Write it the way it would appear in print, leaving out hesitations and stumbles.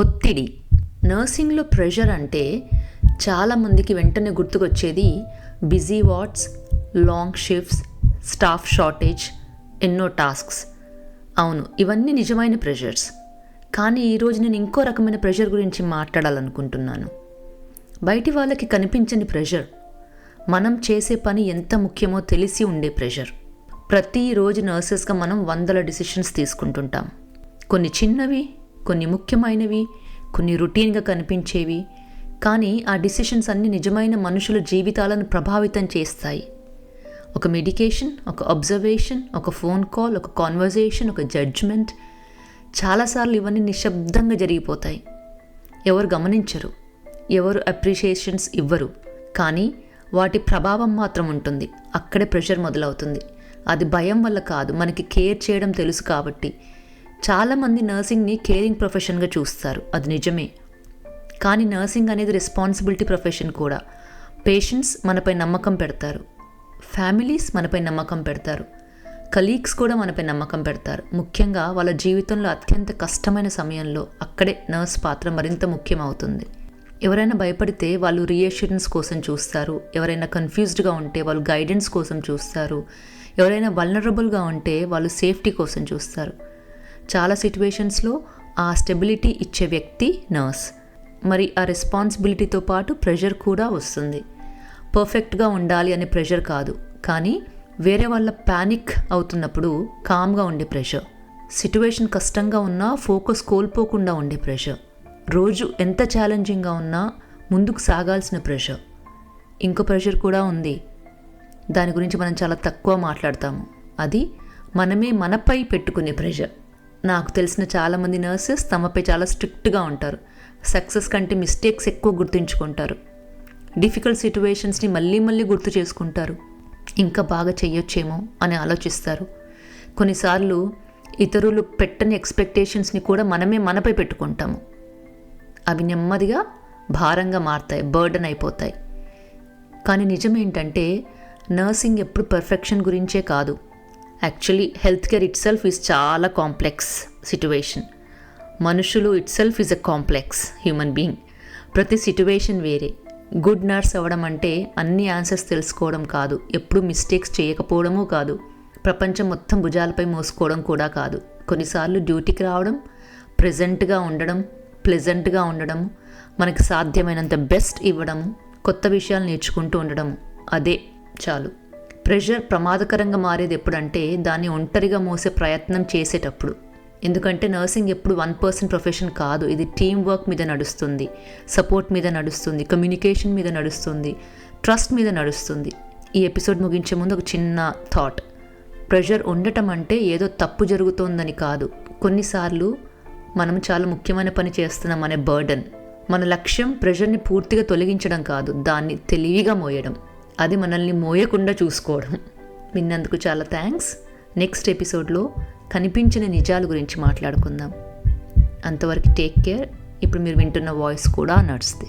ఒత్తిడి. నర్సింగ్లో ప్రెషర్ అంటే చాలామందికి వెంటనే గుర్తుకొచ్చేది busy wards, long shifts, staff shortage, ఎన్నో టాస్క్స్. అవును, ఇవన్నీ నిజమైన ప్రెషర్స్. కానీ ఈరోజు నేను ఇంకో రకమైన ప్రెషర్ గురించి మాట్లాడాలనుకుంటున్నాను. బయటి వాళ్ళకి కనిపించని ప్రెషర్, మనం చేసే పని ఎంత ముఖ్యమో తెలిసి ఉండే ప్రెషర్. ప్రతిరోజు నర్సెస్గా మనం వందల డిసిషన్స్ తీసుకుంటుంటాం. కొన్ని చిన్నవి, కొన్ని ముఖ్యమైనవి, కొన్ని రొటీన్గా కనిపించేవి. కానీ ఆ డిసిషన్స్ అన్నీ నిజమైన మనుషుల జీవితాలను ప్రభావితం చేస్తాయి. ఒక మెడికేషన్, ఒక అబ్జర్వేషన్, ఒక ఫోన్ కాల్, ఒక కాన్వర్జేషన్, ఒక జడ్జ్మెంట్. చాలాసార్లు ఇవన్నీ నిశ్శబ్దంగా జరిగిపోతాయి. ఎవరు గమనించరు, ఎవరు అప్రిషియేషన్స్ ఇవ్వరు. కానీ వాటి ప్రభావం మాత్రం ఉంటుంది. అక్కడే ప్రెషర్ మొదలవుతుంది. అది భయం వల్ల కాదు, మనకి కేర్ చేయడం తెలుసు కాబట్టి. చాలామంది నర్సింగ్ని కేరింగ్ ప్రొఫెషన్గా చూస్తారు, అది నిజమే. కానీ నర్సింగ్ అనేది రెస్పాన్సిబిలిటీ ప్రొఫెషన్ కూడా. పేషెంట్స్ మనపై నమ్మకం పెడతారు, ఫ్యామిలీస్ మనపై నమ్మకం పెడతారు, కలీగ్స్ కూడా మనపై నమ్మకం పెడతారు. ముఖ్యంగా వాళ్ళ జీవితంలో అత్యంత కష్టమైన సమయంలో అక్కడే నర్స్ పాత్ర మరింత ముఖ్యమవుతుంది. ఎవరైనా భయపడితే వాళ్ళు రీఅష్యూరెన్స్ కోసం చూస్తారు. ఎవరైనా కన్ఫ్యూజ్డ్గా ఉంటే వాళ్ళు గైడెన్స్ కోసం చూస్తారు. ఎవరైనా వల్నరబుల్గా ఉంటే వాళ్ళు సేఫ్టీ కోసం చూస్తారు. చాలా సిట్యువేషన్స్లో ఆ స్టెబిలిటీ ఇచ్చే వ్యక్తి నర్స్. మరి ఆ రెస్పాన్సిబిలిటీతో పాటు ప్రెషర్ కూడా వస్తుంది. పర్ఫెక్ట్గా ఉండాలి అనే ప్రెషర్ కాదు, కానీ వేరే వాళ్ళ ప్యానిక్ అవుతున్నప్పుడు కామ్గా ఉండే ప్రెషర్. సిట్యువేషన్ కష్టంగా ఉన్నా ఫోకస్ కోల్పోకుండా ఉండే ప్రెషర్. రోజు ఎంత ఛాలెంజింగ్గా ఉన్నా ముందుకు సాగాల్సిన ప్రెషర్. ఇంకో ప్రెషర్ కూడా ఉంది, దాని గురించి మనం చాలా తక్కువ మాట్లాడతాము. అది మనమే మనపై పెట్టుకునే ప్రెషర్. నాకు తెలిసిన చాలామంది నర్సెస్ తమపై చాలా స్ట్రిక్ట్గా ఉంటారు. సక్సెస్ కంటే మిస్టేక్స్ ఎక్కువ గుర్తుంచుకుంటారు. డిఫికల్ట్ సిట్యువేషన్స్ని మళ్ళీ గుర్తు చేసుకుంటారు. ఇంకా బాగా చెయ్యొచ్చేమో అని ఆలోచిస్తారు. కొన్నిసార్లు ఇతరులు పెట్టని ఎక్స్పెక్టేషన్స్ని కూడా మనమే మనపై పెట్టుకుంటాము. అవి నెమ్మదిగా భారంగా మారుతాయి, బర్డెన్ అయిపోతాయి. కానీ నిజమేంటంటే నర్సింగ్ ఎప్పుడు పర్ఫెక్షన్ గురించే కాదు. Actually health care it self is చాలా కాంప్లెక్స్ సిట్యువేషన్. మనుషులు it self is a complex human being. ప్రతి సిట్యువేషన్ వేరే. గుడ్ నర్స్ అవ్వడం అంటే అన్ని ఆన్సర్స్ తెలుసుకోవడం కాదు, ఎప్పుడు మిస్టేక్స్ చేయకపోవడమూ కాదు, ప్రపంచం మొత్తం భుజాలపై మోసుకోవడం కూడా కాదు. కొన్నిసార్లు డ్యూటీకి రావడం, ప్రెజెంట్గా ఉండడం, ప్లెజెంట్గా ఉండడం, మనకి సాధ్యమైనంత బెస్ట్ ఇవ్వడము, కొత్త విషయాలు నేర్చుకుంటూ ఉండడము, అదే చాలు. ప్రెషర్ ప్రమాదకరంగా మారేది ఎప్పుడంటే దాన్ని ఒంటరిగా మోసే ప్రయత్నం చేసేటప్పుడు. ఎందుకంటే నర్సింగ్ ఎప్పుడు 1% ప్రొఫెషన్ కాదు. ఇది టీమ్ వర్క్ మీద నడుస్తుంది, సపోర్ట్ మీద నడుస్తుంది, కమ్యూనికేషన్ మీద నడుస్తుంది, ట్రస్ట్ మీద నడుస్తుంది. ఈ ఎపిసోడ్ ముగించే ముందు ఒక చిన్న థాట్. ప్రెషర్ ఉండటం అంటే ఏదో తప్పు జరుగుతోందని కాదు. కొన్నిసార్లు మనం చాలా ముఖ్యమైన పని చేస్తున్నాం అనే బర్డెన్. మన లక్ష్యం ప్రెషర్ని పూర్తిగా తొలగించడం కాదు, దాన్ని తెలివిగా మోయడం. అది మనల్ని మోయకుండా చూసుకోవడం. విన్నందుకు చాలా థ్యాంక్స్. నెక్స్ట్ ఎపిసోడ్లో కనిపించిన నిజాల గురించి మాట్లాడుకుందాం. అంతవరకు టేక్ కేర్. ఇప్పుడు మీరు వింటున్న వాయిస్ కూడా నర్స్దే.